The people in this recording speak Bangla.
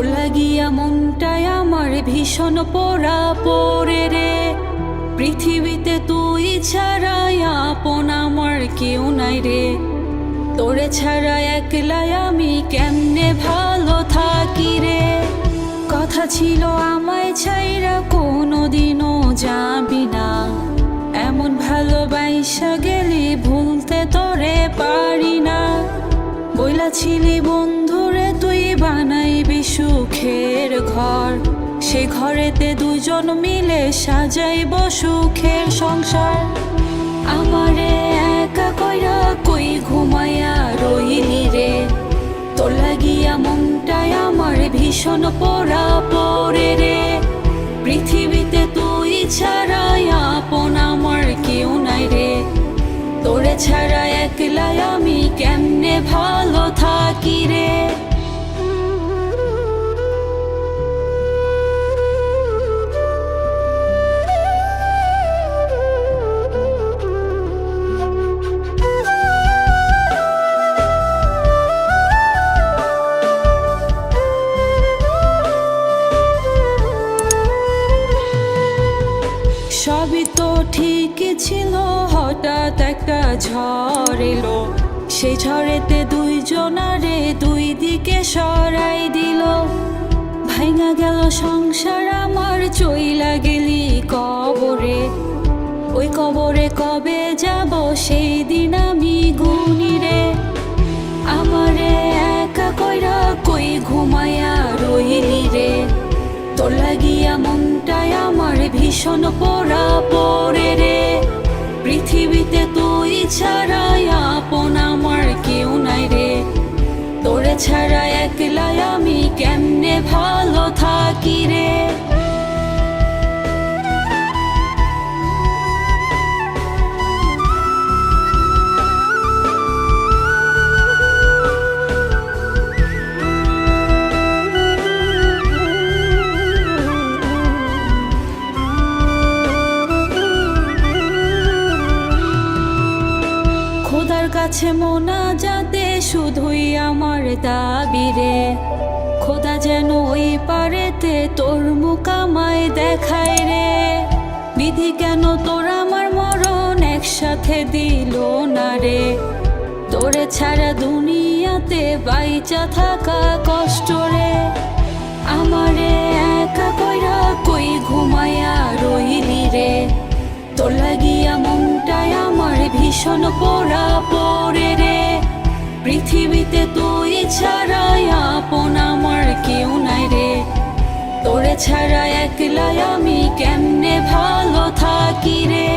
তোর লাগিয়া মনটায় আমার ভীষণ পোড়া পড়ে রে। পৃথিবীতে তুই ছাড়াই আপন আমার কেউ নাই রে। তোরে ছাড়া একলাই আমি কেমনে ভালো থাকি রে। কথা ছিল আমায় ছাইরা কোনোদিনও যাবি না, এমন ভালোবাসা গেলি ভুলতে তোরে পারি না। বইলা ছিলি বন্ধুরে তুই বানাইবি সুখের ঘর, সে ঘরেতে দুজন মিলে সাজাইব সুখের সংসার। আমারে একা কইরা কই ঘুমাইয়া রইলি রে। তোর লাগিয়া মনটায় আমার ভীষণ পোড়া পড়ে রে। পৃথিবীতে তুই ছাড়াই আপন আমার কেউ নাই রে। তোরে ছাড়া একলাই আমি কেমনে ভালো থাকি রে। সবই তো ঠিকই ছিল, হঠাৎ একটা ঝড় এলো। সেই ঝড়েতে দুইজনারে দুই দিকে সরাই দিল। ভাঙা গেল সংসার আমার, চইলা গেলি কবরে। ওই কবরে কবে যাব সেই দিন আমি গুনি রে। আমারে একা কইরা কই ঘুমাইয়া রইলি রে। তোর লাগিয়া মনটায় আমার ভীষণ পোড়া পড়ে রে। পৃথিবীতে তুই ছাড়াই আপন আমার কেউ নাই রে। তোরে ছাড়া একলাই আমি কেমনে ভালো থাকি রে। খোদার কাছে মোনাজাতে শুধুই আমার দাবি রে। খোদা যেন ওই পারেতে তোর মুখ আমায় দেখায় রে। বিধি কেন তোর আমার মরণ একসাথে দিল না রে। তোরে ছাড়া দুনিয়াতে বাইচা থাকা কষ্ট রে। আমারে একা কইরা কই ঘুমাইয়া রইলি রে। তোর লাগিয়া মনটায় আমার ভীষণ পোড়া পড়ে রে। পৃথিবীতে তুই ছাড়াই আপন আমার কেউ নাই রে। তোরে ছাড়া একলাই আমি কেমনে ভালো থাকি রে।